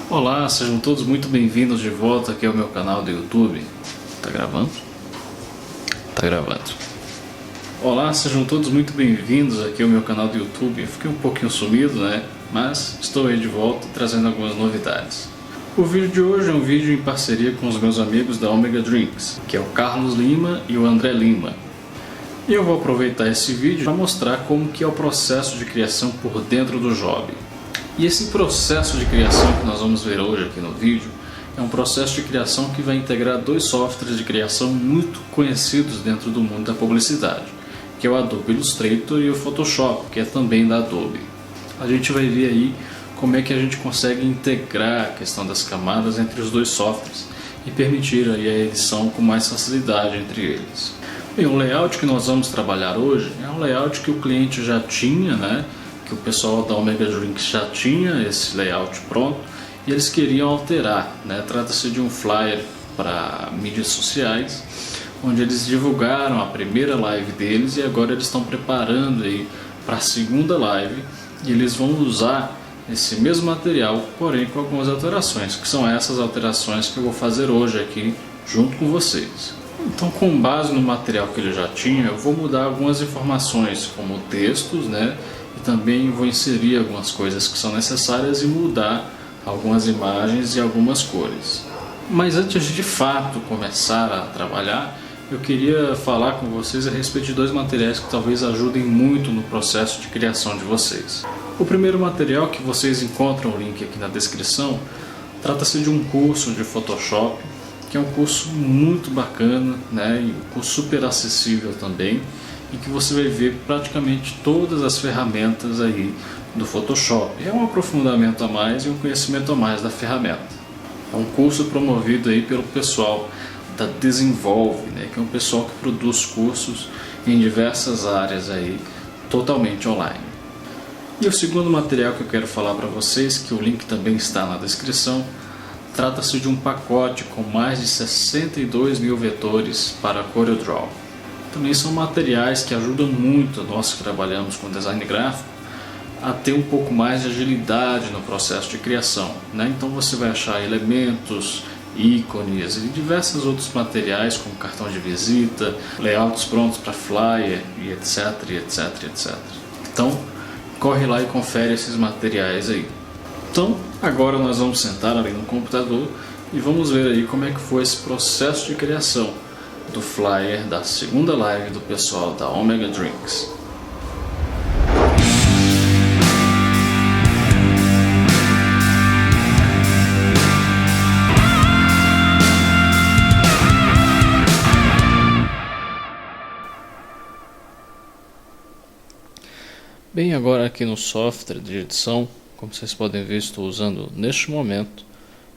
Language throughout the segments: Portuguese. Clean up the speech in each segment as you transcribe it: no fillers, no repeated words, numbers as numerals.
Olá, sejam todos muito bem-vindos de volta aqui ao meu canal do YouTube. Tá gravando? Tá gravando. Olá, sejam todos muito bem-vindos aqui ao meu canal do YouTube. Eu fiquei um pouquinho sumido, né? Mas estou aí de volta trazendo algumas novidades. O vídeo de hoje é um vídeo em parceria com os meus amigos da Omega Drinks, que é o Carlos Lima e o André Lima. E eu vou aproveitar esse vídeo para mostrar como que é o processo de criação por dentro do job. E esse processo de criação que nós vamos ver hoje aqui no vídeo é um processo de criação que vai integrar dois softwares de criação muito conhecidos dentro do mundo da publicidade, que é o Adobe Illustrator e o Photoshop, que é também da Adobe. A gente vai ver aí como é que a gente consegue integrar a questão das camadas entre os dois softwares e permitir aí a edição com mais facilidade entre eles. Bem, o layout que nós vamos trabalhar hoje é um layout que o cliente já tinha, né? Que o pessoal da Omega Drinks já tinha esse layout pronto e eles queriam alterar, né? Trata-se de um flyer para mídias sociais, onde eles divulgaram a primeira live deles e agora eles estão preparando aí para a segunda live e eles vão usar esse mesmo material, porém com algumas alterações, que são essas alterações que eu vou fazer hoje aqui junto com vocês. Então, com base no material que ele já tinha, eu vou mudar algumas informações, como textos, né? E também vou inserir algumas coisas que são necessárias e mudar algumas imagens e algumas cores. Mas antes de fato começar a trabalhar, eu queria falar com vocês a respeito de dois materiais que talvez ajudem muito no processo de criação de vocês. O primeiro material, que vocês encontram o link aqui na descrição, trata-se de um curso de Photoshop, que é um curso muito bacana, né? E um curso super acessível também, em que você vai ver praticamente todas as ferramentas aí do Photoshop. É um aprofundamento a mais e um conhecimento a mais da ferramenta. É um curso promovido aí pelo pessoal da Desenvolve, né? Que é um pessoal que produz cursos em diversas áreas aí, totalmente online. E o segundo material que eu quero falar para vocês, que o link também está na descrição, trata-se de um pacote com mais de 62 mil vetores para CorelDRAW. Também são materiais que ajudam muito nós que trabalhamos com design gráfico a ter um pouco mais de agilidade no processo de criação, né? Então você vai achar elementos, ícones e diversos outros materiais como cartão de visita, layouts prontos para flyer e etc, etc, etc. Então corre lá e confere esses materiais aí. Então agora nós vamos sentar ali no computador e vamos ver aí como é que foi esse processo de criação do flyer da segunda live do pessoal da Omega Drinks. Bem, agora aqui no software de edição, como vocês podem ver, estou usando neste momento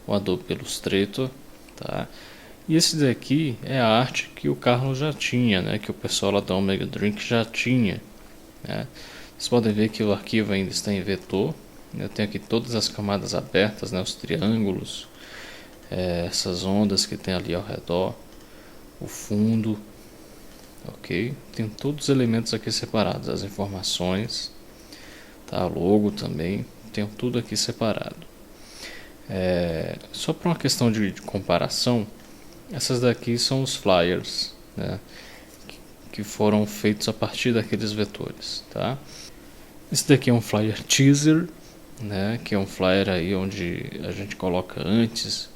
o Adobe Illustrator, tá? E esse daqui é a arte que o Carlos já tinha, né? Que o pessoal lá da Omega Drink já tinha, né? Vocês podem ver que o arquivo ainda está em vetor. Eu tenho aqui todas as camadas abertas, né? Os triângulos, essas ondas que tem ali ao redor, o fundo, ok? Tem todos os elementos aqui separados, as informações, tá? O logo também, tenho tudo aqui separado. Só para uma questão de comparação, essas daqui são os flyers, né, que foram feitos a partir daqueles vetores, tá? Esse daqui é um flyer teaser, né, que é um flyer aí onde a gente coloca antes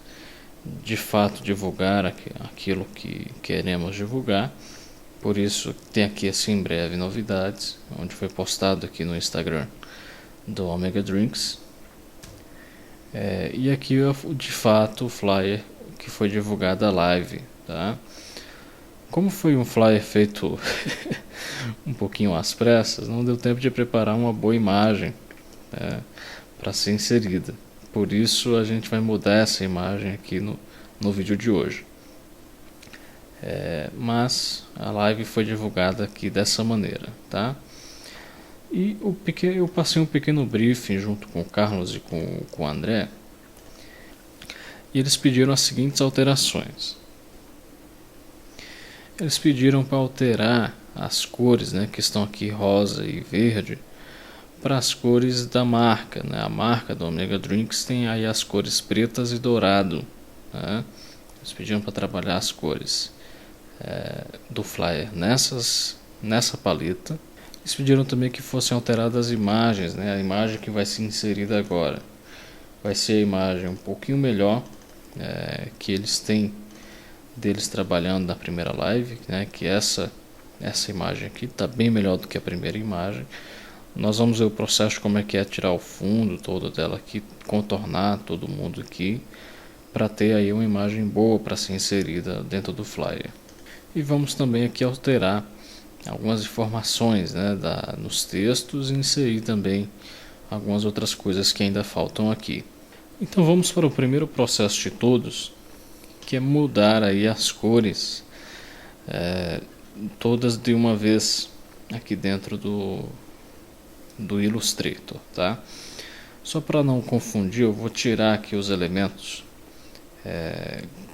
de fato divulgar aquilo que queremos divulgar. Por isso tem aqui assim em breve novidades, onde foi postado aqui no Instagram do Omega Drinks. E aqui de fato o flyer que foi divulgado a live, tá? Como foi um flyer feito um pouquinho às pressas, não deu tempo de preparar uma boa imagem, né, para ser inserida. Por isso a gente vai mudar essa imagem aqui no vídeo de hoje. Mas a live foi divulgada aqui dessa maneira, tá? E eu passei um pequeno briefing junto com o Carlos e com o André. E eles pediram as seguintes alterações. Eles pediram para alterar as cores, né, que estão aqui rosa e verde, para as cores da marca, né? A marca do Omega Drinks tem aí as cores pretas e dourado, né? Eles pediram para trabalhar as cores do flyer nessa paleta. Eles pediram também que fossem alteradas as imagens, né? A imagem que vai ser inserida agora vai ser a imagem um pouquinho melhor que eles têm deles trabalhando na primeira live, né? Que essa imagem aqui está bem melhor do que a primeira imagem. Nós vamos ver o processo, como é que é tirar o fundo todo dela aqui, contornar todo mundo aqui, para ter aí uma imagem boa para ser inserida dentro do flyer. E vamos também aqui alterar algumas informações, né, nos textos, e inserir também algumas outras coisas que ainda faltam aqui. Então vamos para o primeiro processo de todos, que é mudar aí as cores todas de uma vez aqui dentro do Illustrator, tá? Só para não confundir, eu vou tirar aqui os elementos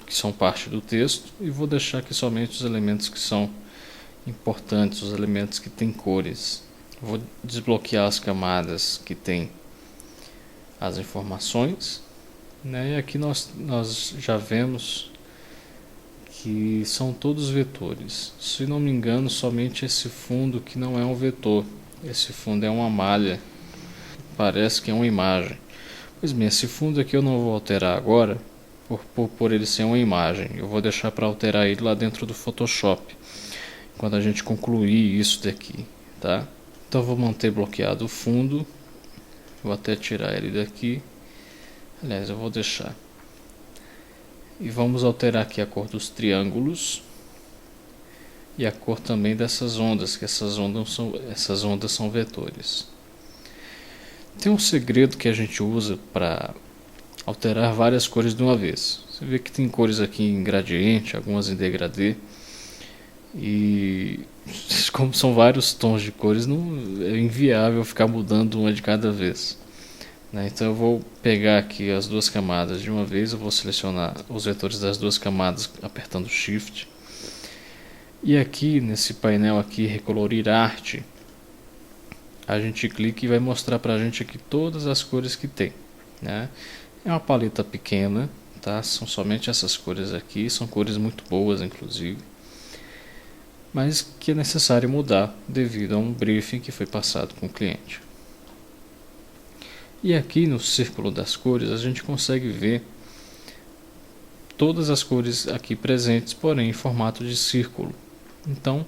que são parte do texto e vou deixar aqui somente os elementos que são importantes, os elementos que têm cores. Vou desbloquear as camadas que tem as informações, né? E aqui nós já vemos que são todos vetores. Se não me engano, somente esse fundo que não é um vetor. Esse fundo é uma malha, parece que é uma imagem. Pois bem, esse fundo aqui eu não vou alterar agora, por ele ser uma imagem. Eu vou deixar para alterar ele lá dentro do Photoshop, quando a gente concluir isso daqui, tá? Então eu vou manter bloqueado o fundo, vou até tirar ele daqui. Aliás, eu vou deixar. E vamos alterar aqui a cor dos triângulos e a cor também dessas ondas, que essas ondas são vetores. Tem um segredo que a gente usa para alterar várias cores de uma vez. Você vê que tem cores aqui em gradiente, algumas em degradê, e como são vários tons de cores, não é inviável ficar mudando uma de cada vez, né? Então eu vou pegar aqui as duas camadas de uma vez, eu vou selecionar os vetores das duas camadas apertando Shift. E aqui nesse painel aqui, recolorir arte, a gente clica e vai mostrar pra gente aqui todas as cores que tem, né? É uma paleta pequena, tá? São somente essas cores aqui, são cores muito boas inclusive, mas que é necessário mudar devido a um briefing que foi passado com o cliente. E aqui no círculo das cores a gente consegue ver todas as cores aqui presentes, porém em formato de círculo. Então,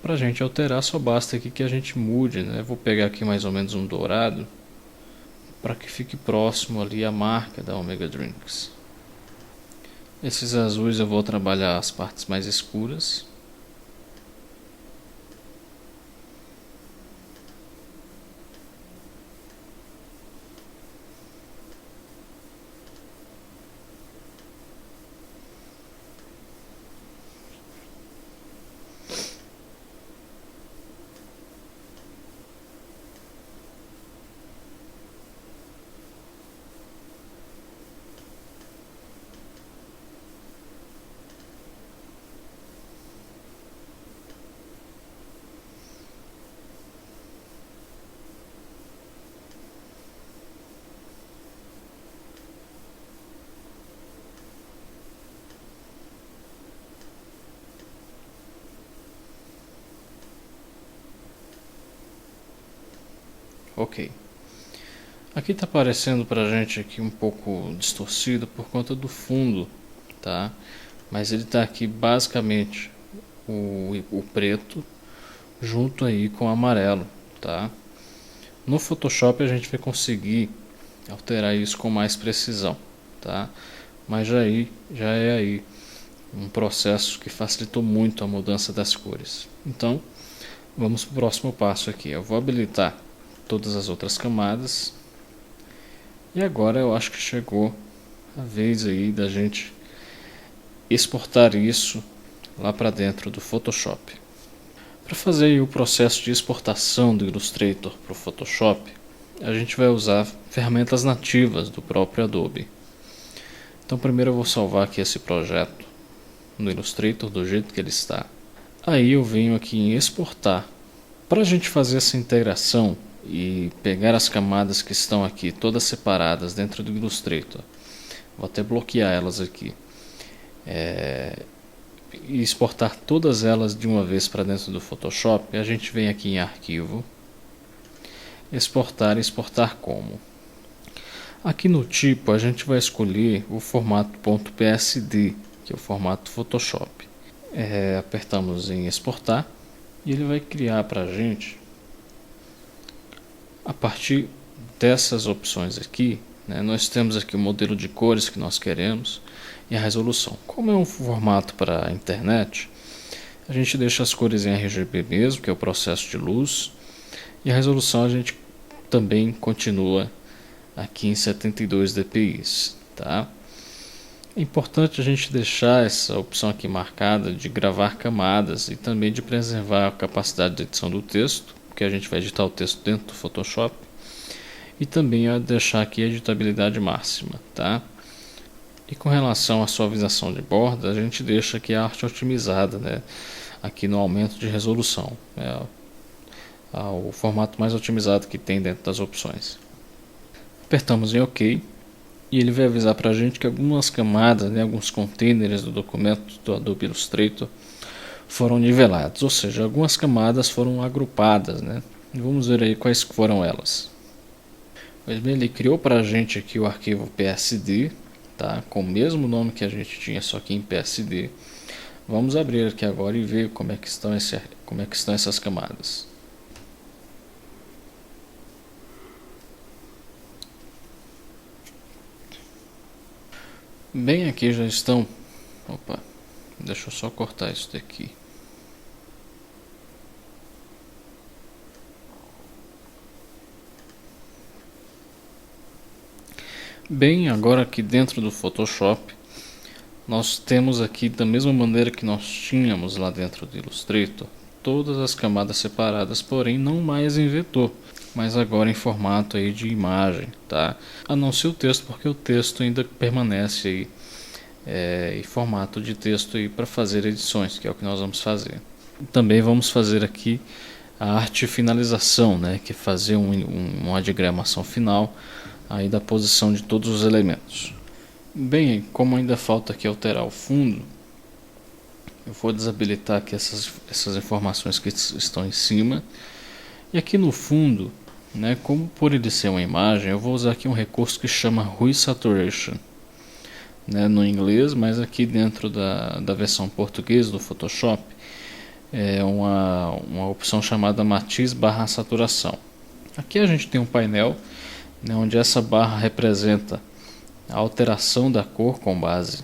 para a gente alterar, só basta aqui que a gente mude, né? Vou pegar aqui mais ou menos um dourado, para que fique próximo ali a marca da Omega Drinks. Esses azuis eu vou trabalhar as partes mais escuras. Ok. Aqui está aparecendo pra gente aqui um pouco distorcido por conta do fundo, tá? Mas ele está aqui basicamente o preto junto aí com o amarelo, tá? No Photoshop a gente vai conseguir alterar isso com mais precisão, tá? Mas já é aí um processo que facilitou muito a mudança das cores. Então, vamos para o próximo passo aqui. Eu vou habilitar todas as outras camadas. E agora eu acho que chegou a vez aí da gente exportar isso lá para dentro do Photoshop. Para fazer aí o processo de exportação do Illustrator para o Photoshop, a gente vai usar ferramentas nativas do próprio Adobe. Então primeiro eu vou salvar aqui esse projeto no Illustrator do jeito que ele está. Aí eu venho aqui em exportar. Para a gente fazer essa integração e pegar as camadas que estão aqui todas separadas dentro do Illustrator, vou até bloquear elas aqui, e exportar todas elas de uma vez para dentro do Photoshop, a gente vem aqui em arquivo, exportar e exportar como. Aqui no tipo a gente vai escolher o formato .psd, que é o formato Photoshop. Apertamos em exportar e ele vai criar para a gente, a partir dessas opções aqui, né, nós temos aqui o modelo de cores que nós queremos e a resolução. Como é um formato para a internet, a gente deixa as cores em RGB mesmo, que é o processo de luz, e a resolução a gente também continua aqui em 72 dpi, tá? É importante a gente deixar essa opção aqui marcada de gravar camadas e também de preservar a capacidade de edição do texto, porque a gente vai editar o texto dentro do Photoshop, e também deixar aqui a editabilidade máxima, tá? E com relação à suavização de borda, a gente deixa aqui a arte otimizada, né? Aqui no aumento de resolução, o formato mais otimizado que tem dentro das opções. Apertamos em OK e ele vai avisar para a gente que algumas camadas, né, alguns containers do documento do Adobe Illustrator foram nivelados, ou seja, algumas camadas foram agrupadas, né? Vamos ver aí quais foram elas. Pois bem, ele criou para a gente aqui o arquivo PSD, tá? Com o mesmo nome que a gente tinha, só que em PSD. Vamos abrir aqui agora e ver como é que estão essas camadas. Bem, aqui já estão. Opa, deixa eu só cortar isso daqui. Bem, agora aqui dentro do Photoshop, nós temos aqui, da mesma maneira que nós tínhamos lá dentro do Illustrator, todas as camadas separadas, porém não mais em vetor, mas agora em formato aí de imagem, tá? A não ser o texto, porque o texto ainda permanece aí em formato de texto aí para fazer edições, que é o que nós vamos fazer. Também vamos fazer aqui a arte finalização, né? Que é fazer uma diagramação final aí da posição de todos os elementos. Bem, como ainda falta aqui alterar o fundo, eu vou desabilitar aqui essas informações que estão em cima. E aqui no fundo, né, como por ele ser uma imagem, eu vou usar aqui um recurso que chama Hue Saturation, né, no inglês, mas aqui dentro da versão portuguesa do Photoshop é uma opção chamada Matiz/Saturação. Aqui a gente tem um painel, né, onde essa barra representa a alteração da cor com base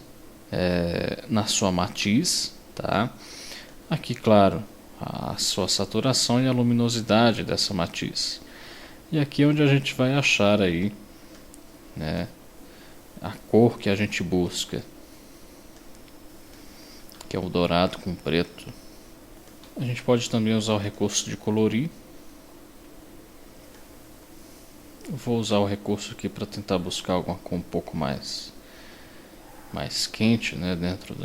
na sua matiz, tá? Aqui, claro, a sua saturação e a luminosidade dessa matiz. E aqui é onde a gente vai achar aí, né, a cor que a gente busca, que é o dourado com preto. A gente pode também usar o recurso de colorir. Eu vou usar o recurso aqui para tentar buscar alguma cor um pouco mais quente, né, dentro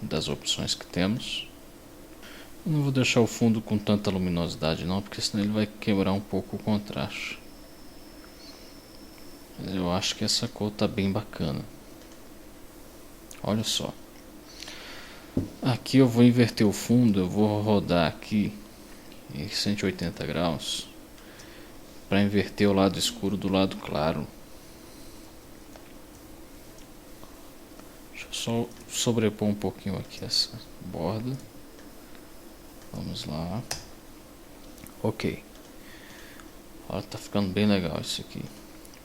das opções que temos. Eu não vou deixar o fundo com tanta luminosidade não, porque senão ele vai quebrar um pouco o contraste. Mas eu acho que essa cor está bem bacana. Olha só. Aqui eu vou inverter o fundo, eu vou rodar aqui em 180 graus. Para inverter o lado escuro do lado claro. Deixa eu só sobrepor um pouquinho aqui essa borda. Vamos lá. Ok. Olha, tá ficando bem legal isso aqui.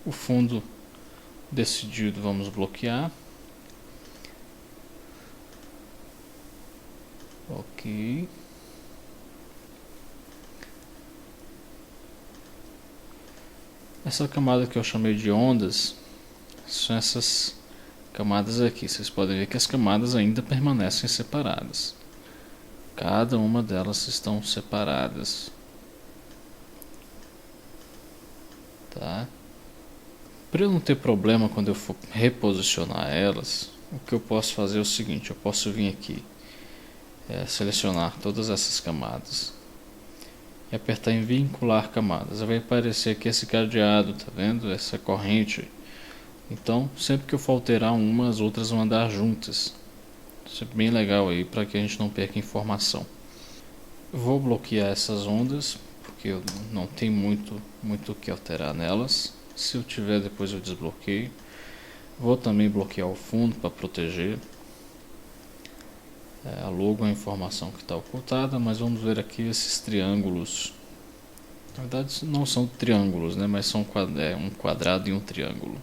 O fundo decidido, vamos bloquear. Ok. Essa camada que eu chamei de ondas são essas camadas aqui. Vocês podem ver que as camadas ainda permanecem separadas. Cada uma delas estão separadas. Tá? Para eu não ter problema quando eu for reposicionar elas, o que eu posso fazer é o seguinte: eu posso vir aqui, selecionar todas essas camadas e apertar em vincular camadas. Vai aparecer aqui esse cadeado, tá vendo? Essa corrente. Então, sempre que eu for alterar uma, as outras vão andar juntas. Isso é bem legal aí para que a gente não perca informação. Eu vou bloquear essas ondas, porque eu não tenho muito o que alterar nelas. Se eu tiver, depois eu desbloqueio. Vou também bloquear o fundo para proteger. A logo é a informação que está ocultada, mas vamos ver aqui esses triângulos. Na verdade não são triângulos, né? Mas são um quadrado e um triângulo.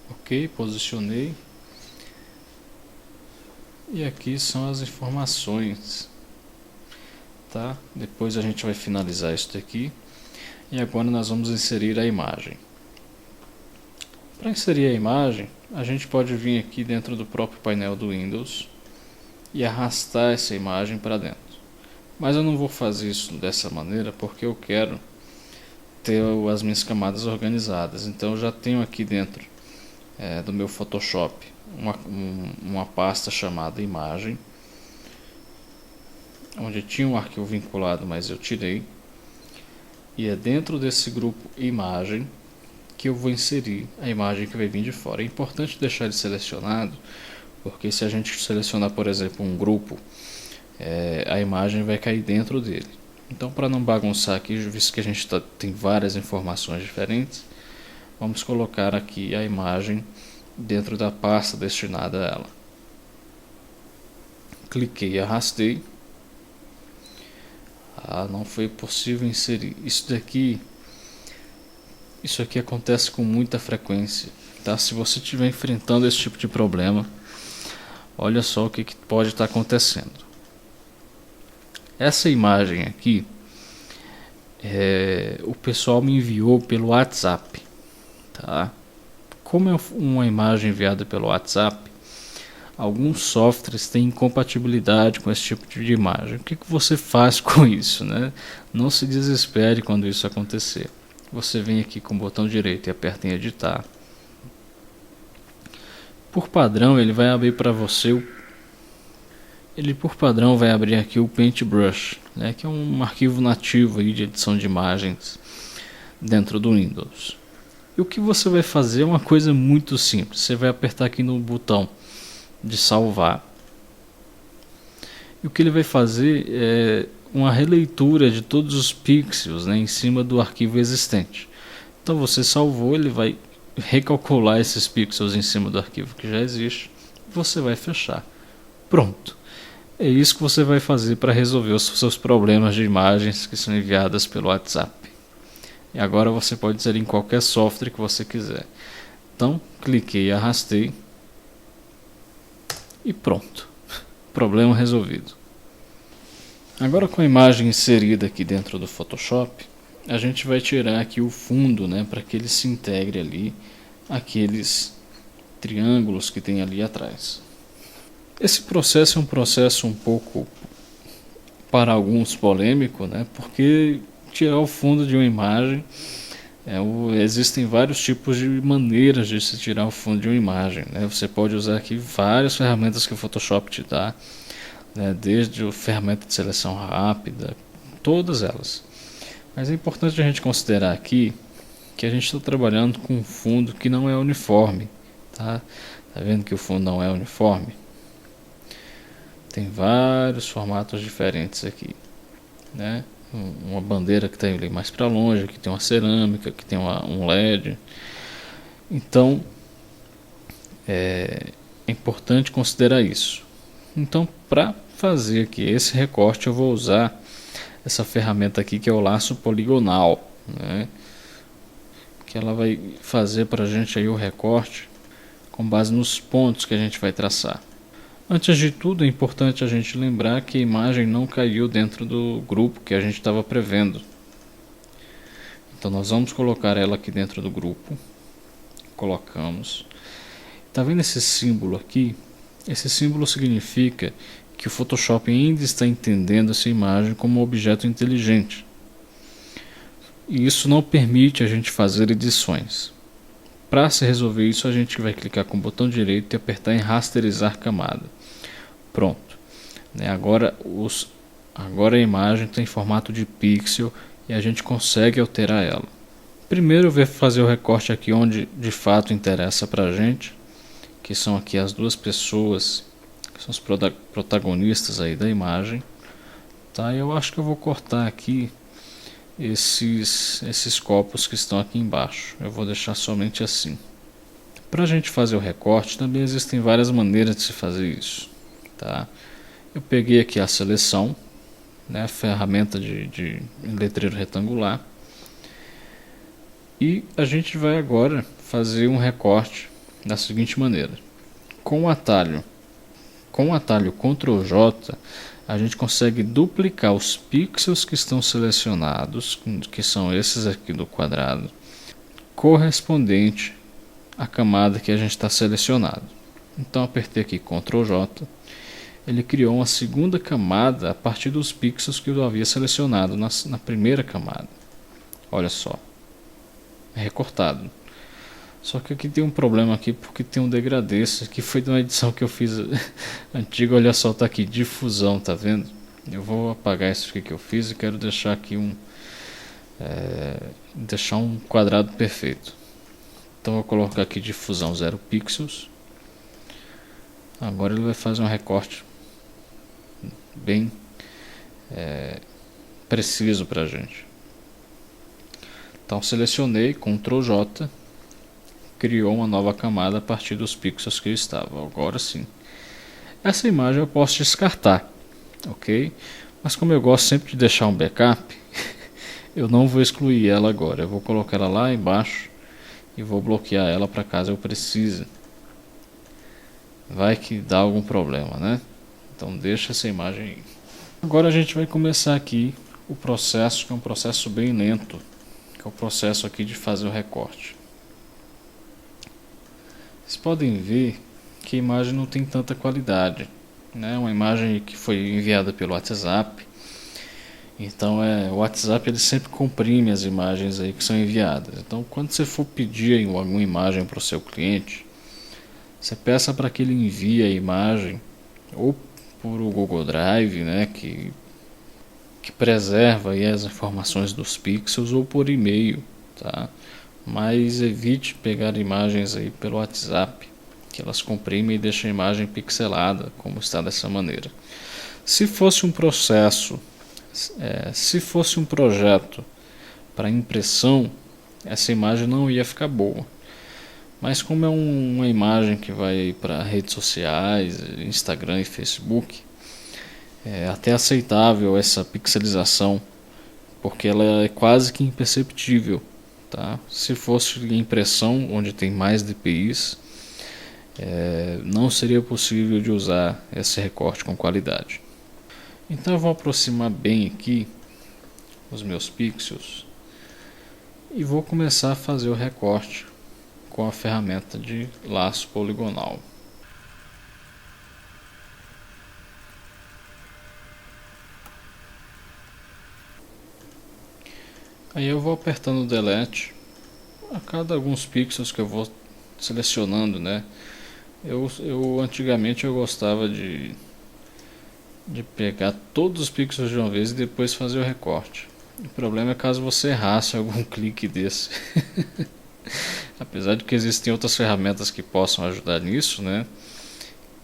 Ok, posicionei. E aqui são as informações, tá? Depois a gente vai finalizar isso daqui. E agora nós vamos inserir a imagem. Para inserir a imagem, a gente pode vir aqui dentro do próprio painel do Windows e arrastar essa imagem para dentro. Mas eu não vou fazer isso dessa maneira porque eu quero ter as minhas camadas organizadas. Então eu já tenho aqui dentro do meu Photoshop uma pasta chamada imagem, onde tinha um arquivo vinculado, mas eu tirei. E é dentro desse grupo imagem que eu vou inserir a imagem que vai vir de fora. É importante deixar ele selecionado, porque se a gente selecionar, por exemplo, um grupo, a imagem vai cair dentro dele. Então, para não bagunçar aqui, visto que a gente tem várias informações diferentes, vamos colocar aqui a imagem dentro da pasta destinada a ela. Cliquei e arrastei. Não foi possível inserir. Isso aqui acontece com muita frequência, tá? Se você estiver enfrentando esse tipo de problema, olha só o que pode estar acontecendo. Essa imagem aqui, o pessoal me enviou pelo WhatsApp, tá? Como é uma imagem enviada pelo WhatsApp, alguns softwares têm incompatibilidade com esse tipo de imagem. O que você faz com isso, né? Não se desespere quando isso acontecer. Você vem aqui com o botão direito e aperta em editar. Por padrão, ele vai abrir para você por padrão vai abrir aqui o Paintbrush, né, que é um arquivo nativo aí de edição de imagens dentro do Windows. E o que você vai fazer é uma coisa muito simples. Você vai apertar aqui no botão de salvar. E o que ele vai fazer é uma releitura de todos os pixels, né, em cima do arquivo existente. Então você salvou, ele vai recalcular esses pixels em cima do arquivo que já existe. Você vai fechar. Pronto. É isso que você vai fazer para resolver os seus problemas de imagens que são enviadas pelo WhatsApp. E agora você pode dizer em qualquer software que você quiser. Então, cliquei e arrastei. E pronto. Problema resolvido. Agora, com a imagem inserida aqui dentro do Photoshop, a gente vai tirar aqui o fundo, né, para que ele se integre ali aqueles triângulos que tem ali atrás. Esse processo é um processo um pouco, para alguns, polêmico, né, porque tirar o fundo de uma imagem, existem vários tipos de maneiras de se tirar o fundo de uma imagem, né. Você pode usar aqui várias ferramentas que o Photoshop te dá, né, desde a ferramenta de seleção rápida, todas elas. Mas é importante a gente considerar aqui que a gente está trabalhando com um fundo que não é uniforme, tá vendo que o fundo não é uniforme? Tem vários formatos diferentes aqui, né? Uma bandeira que está ali mais para longe, que tem uma cerâmica, que tem um LED. Então é importante considerar isso. Então, para fazer aqui esse recorte, eu vou usar essa ferramenta aqui, que é o laço poligonal, né? Que ela vai fazer para a gente aí o recorte com base nos pontos que a gente vai traçar. Antes de tudo, é importante a gente lembrar que a imagem não caiu dentro do grupo que a gente estava prevendo. Então nós vamos colocar ela aqui dentro do grupo. Colocamos. Tá vendo esse símbolo aqui? Esse símbolo significa que o Photoshop ainda está entendendo essa imagem como um objeto inteligente. E isso não permite a gente fazer edições. Para se resolver isso, a gente vai clicar com o botão direito e apertar em rasterizar camada. Pronto. né? Agora a imagem tem formato de pixel e a gente consegue alterar ela. Primeiro eu vou fazer o recorte aqui onde de fato interessa para a gente, que são aqui as duas pessoas, que são os protagonistas aí da imagem. Tá, eu acho que eu vou cortar aqui esses copos que estão aqui embaixo. Eu vou deixar somente assim. Para a gente fazer o recorte também existem várias maneiras de se fazer isso. Tá? Eu peguei aqui a seleção, né, a ferramenta de letreiro retangular, e a gente vai agora fazer um recorte da seguinte maneira. Com o atalho Ctrl J, a gente consegue duplicar os pixels que estão selecionados, que são esses aqui do quadrado, correspondente à camada que a gente está selecionado. Então apertei aqui Ctrl J, ele criou uma segunda camada a partir dos pixels que eu havia selecionado na primeira camada. Olha só, é recortado. Só que aqui tem um problema aqui, porque tem um degradê. Isso aqui foi de uma edição que eu fiz antiga. Olha só, tá aqui, difusão, tá vendo? Eu vou apagar isso aqui que eu fiz e quero deixar aqui deixar um quadrado perfeito. Então eu vou colocar aqui difusão 0 pixels. Agora ele vai fazer um recorte bem preciso pra gente. Então selecionei, Ctrl J, criou uma nova camada a partir dos pixels que eu estava. Agora sim. Essa imagem eu posso descartar, ok? Mas como eu gosto sempre de deixar um backup, eu não vou excluir ela agora. Eu vou colocar ela lá embaixo e vou bloquear ela para caso eu precise. Vai que dá algum problema, né? Então deixa essa imagem aí. Agora a gente vai começar aqui o processo, que é um processo bem lento, que é o processo aqui de fazer o recorte. Vocês podem ver que a imagem não tem tanta qualidade, né? Uma imagem que foi enviada pelo WhatsApp. Então o WhatsApp ele sempre comprime as imagens aí que são enviadas. Então quando você for pedir alguma imagem para o seu cliente, você peça para que ele envie a imagem ou por o Google Drive, né, que preserva aí as informações dos pixels, ou por e-mail, tá? Mas evite pegar imagens aí pelo WhatsApp, que elas comprimem e deixam a imagem pixelada, como está dessa maneira. Se fosse um processo, se fosse um projeto para impressão, essa imagem não ia ficar boa. Mas como é uma imagem que vai para redes sociais, Instagram e Facebook, é até aceitável essa pixelização, porque ela é quase que imperceptível. Tá? Se fosse impressão onde tem mais DPIs, não seria possível de usar esse recorte com qualidade. Então eu vou aproximar bem aqui os meus pixels e vou começar a fazer o recorte com a ferramenta de laço poligonal. Aí eu vou apertando o delete a cada alguns pixels que eu vou selecionando, né? Antigamente eu gostava de pegar todos os pixels de uma vez e depois fazer o recorte. O problema é caso você errasse algum clique desse. Apesar de que existem outras ferramentas que possam ajudar nisso, né?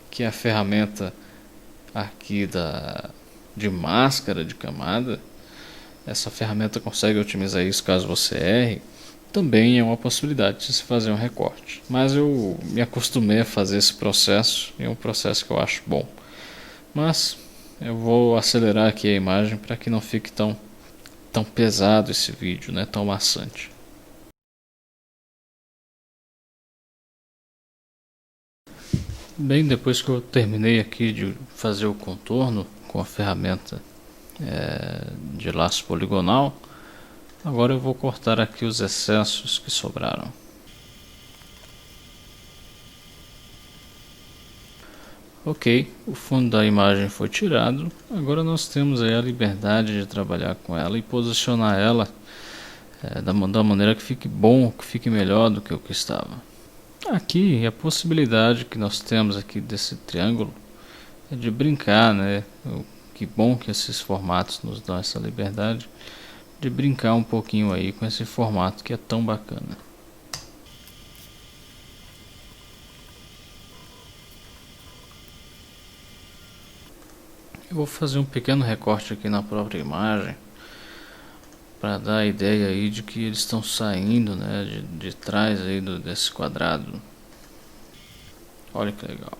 Que é a ferramenta aqui de máscara de camada. Essa ferramenta consegue otimizar isso caso você erre. Também é uma possibilidade de se fazer um recorte. Mas eu me acostumei a fazer esse processo e é um processo que eu acho bom. Mas eu vou acelerar aqui a imagem para que não fique tão pesado esse vídeo, né? Tão maçante. Bem, depois que eu terminei aqui de fazer o contorno com a ferramenta de laço poligonal, agora eu vou cortar aqui os excessos que sobraram. Ok, o fundo da imagem foi tirado. Agora nós temos aí a liberdade de trabalhar com ela e posicionar ela da maneira que fique bom, que fique melhor do que o que estava. Aqui a possibilidade que nós temos aqui desse triângulo é de brincar, né? Que bom que esses formatos nos dão essa liberdade de brincar um pouquinho aí com esse formato que é tão bacana. Eu vou fazer um pequeno recorte aqui na própria imagem para dar a ideia aí de que eles estão saindo, né, de trás aí desse quadrado. Olha que legal.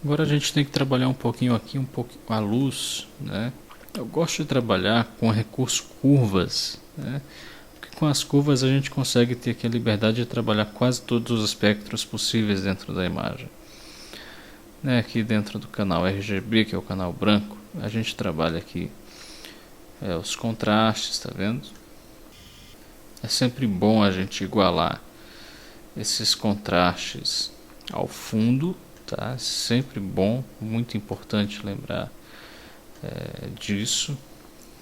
Agora a gente tem que trabalhar um pouquinho aqui, um pouco a luz, né? Eu gosto de trabalhar com o recurso curvas, né? Porque com as curvas a gente consegue ter aqui a liberdade de trabalhar quase todos os espectros possíveis dentro da imagem. Né? Aqui dentro do canal RGB, que é o canal branco, a gente trabalha aqui os contrastes, tá vendo? É sempre bom a gente igualar esses contrastes ao fundo, tá? Sempre bom, muito importante lembrar disso,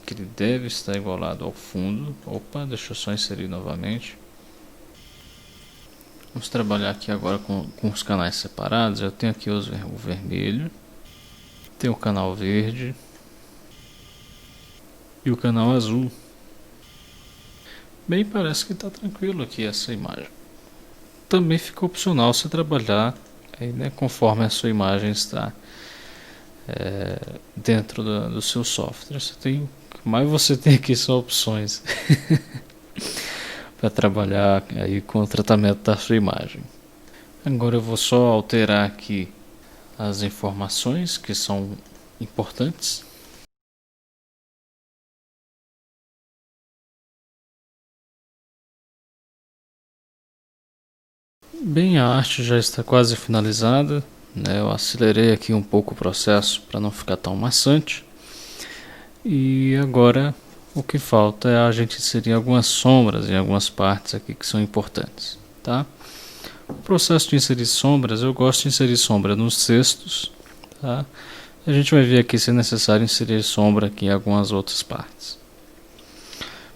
que ele deve estar igualado ao fundo. Opa, deixa eu só inserir novamente. Vamos trabalhar aqui agora com os canais separados. Eu tenho aqui o vermelho, tem o canal verde e o canal azul. Bem, parece que está tranquilo aqui essa imagem. Também fica opcional você trabalhar aí, né, conforme a sua imagem está dentro do seu software. Mas você tem aqui só opções para trabalhar aí com o tratamento da sua imagem. Agora eu vou só alterar aqui as informações que são importantes. Bem, a arte já está quase finalizada, né? Eu acelerei aqui um pouco o processo para não ficar tão maçante. E agora o que falta é a gente inserir algumas sombras em algumas partes aqui que são importantes, tá? O processo de inserir sombras, eu gosto de inserir sombra nos textos, tá? A gente vai ver aqui se é necessário inserir sombra aqui em algumas outras partes.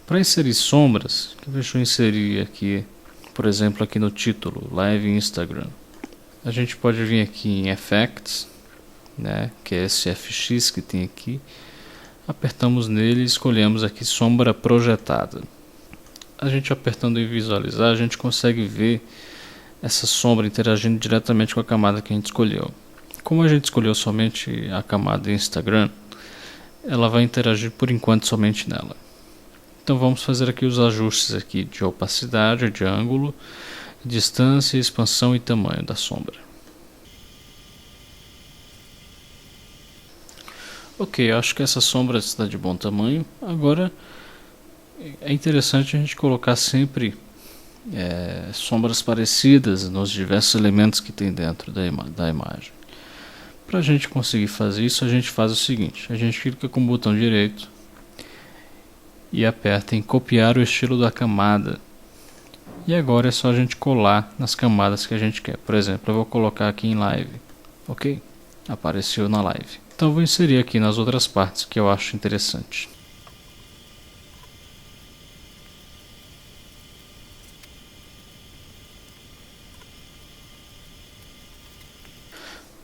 Para inserir sombras, deixa eu inserir aqui, por exemplo, aqui no título, Live Instagram. A gente pode vir aqui em Effects, né, que é esse FX que tem aqui. Apertamos nele e escolhemos aqui sombra projetada. A gente apertando em visualizar, a gente consegue ver essa sombra interagindo diretamente com a camada que a gente escolheu. Como a gente escolheu somente a camada Instagram, ela vai interagir por enquanto somente nela. Então vamos fazer aqui os ajustes aqui de opacidade, de ângulo, distância, expansão e tamanho da sombra. Ok, acho que essa sombra está de bom tamanho. Agora é interessante a gente colocar sempre sombras parecidas nos diversos elementos que tem dentro da imagem. Para a gente conseguir fazer isso, a gente faz o seguinte: a gente clica com o botão direito e aperta em copiar o estilo da camada. E agora é só a gente colar nas camadas que a gente quer. Por exemplo, eu vou colocar aqui em live. Ok? Apareceu na live. Então vou inserir aqui nas outras partes que eu acho interessante.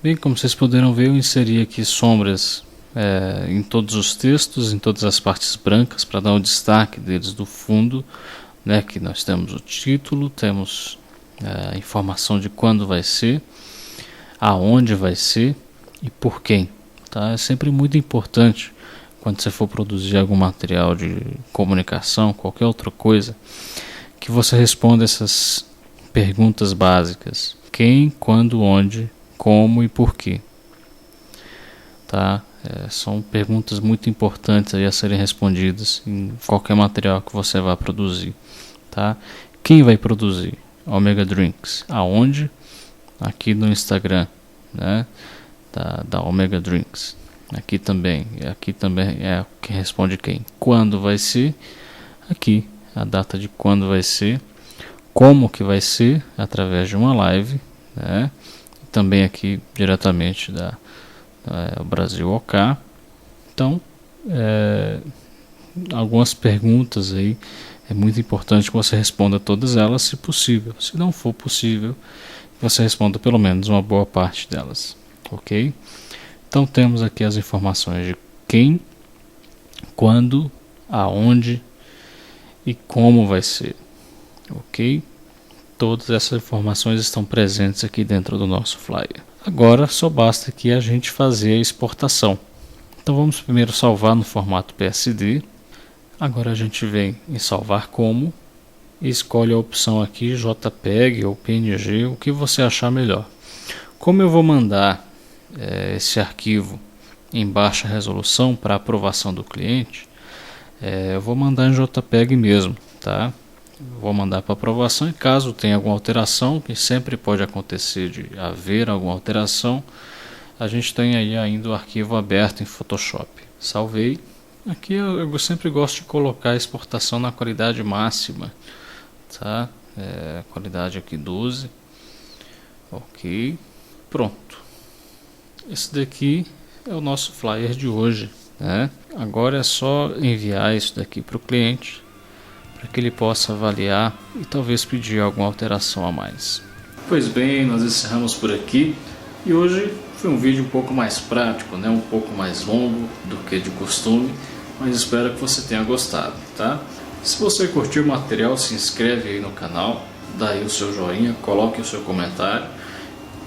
Bem, como vocês puderam ver, eu inseri aqui sombras em todos os textos, em todas as partes brancas, para dar o destaque deles do fundo, né, que nós temos o título, temos a informação de quando vai ser, aonde vai ser e por quem. Tá? É sempre muito importante quando você for produzir algum material de comunicação, qualquer outra coisa, que você responda essas perguntas básicas: quem, quando, onde, como e por quê. Tá? São perguntas muito importantes aí a serem respondidas em qualquer material que você vá produzir. Tá? Quem vai produzir? Omega Drinks. Aonde? Aqui no Instagram, né? Da Omega Drinks. Aqui também é que responde quem. Quando vai ser? Aqui a data de quando vai ser. Como que vai ser? Através de uma live, né? Também aqui diretamente da Brasil OK. Então, algumas perguntas aí é muito importante que você responda todas elas, se possível. Se não for possível, você responda pelo menos uma boa parte delas, ok? Então temos aqui as informações de quem, quando, aonde e como vai ser, ok? Todas essas informações estão presentes aqui dentro do nosso flyer. Agora só basta aqui a gente fazer a exportação. Então vamos primeiro salvar no formato PSD. Agora a gente vem em salvar como e escolhe a opção aqui JPEG ou PNG, o que você achar melhor. Como eu vou mandar esse arquivo em baixa resolução para aprovação do cliente, eu vou mandar em JPEG mesmo, tá? Vou mandar para aprovação e caso tenha alguma alteração, que sempre pode acontecer de haver alguma alteração, a gente tem aí ainda o arquivo aberto em Photoshop. Salvei. Aqui eu sempre gosto de colocar a exportação na qualidade máxima, tá? Qualidade aqui 12. Ok. Pronto. Esse daqui é o nosso flyer de hoje, né? Agora é só enviar isso daqui para o cliente, para que ele possa avaliar e talvez pedir alguma alteração a mais. Pois bem, nós encerramos por aqui e hoje foi um vídeo um pouco mais prático, né? Um pouco mais longo do que de costume, mas espero que você tenha gostado, tá? Se você curtiu o material, se inscreve aí no canal, dá aí o seu joinha, coloque o seu comentário.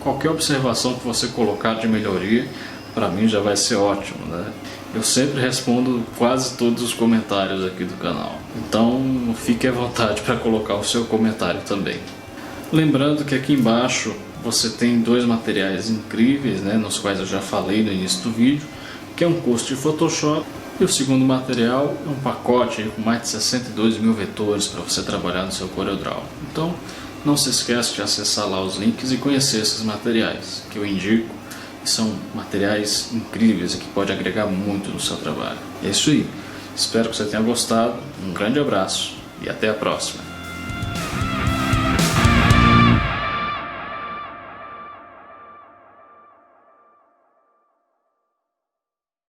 Qualquer observação que você colocar de melhoria, para mim já vai ser ótimo, né? Eu sempre respondo quase todos os comentários aqui do canal, então fique à vontade para colocar o seu comentário também. Lembrando que aqui embaixo você tem dois materiais incríveis, né, nos quais eu já falei no início do vídeo, que é um curso de Photoshop, e o segundo material é um pacote com mais de 62 mil vetores para você trabalhar no seu CorelDRAW. Então não se esqueça de acessar lá os links e conhecer esses materiais que eu indico. São materiais incríveis e que pode agregar muito no seu trabalho. É isso aí. Espero que você tenha gostado. Um grande abraço e até a próxima.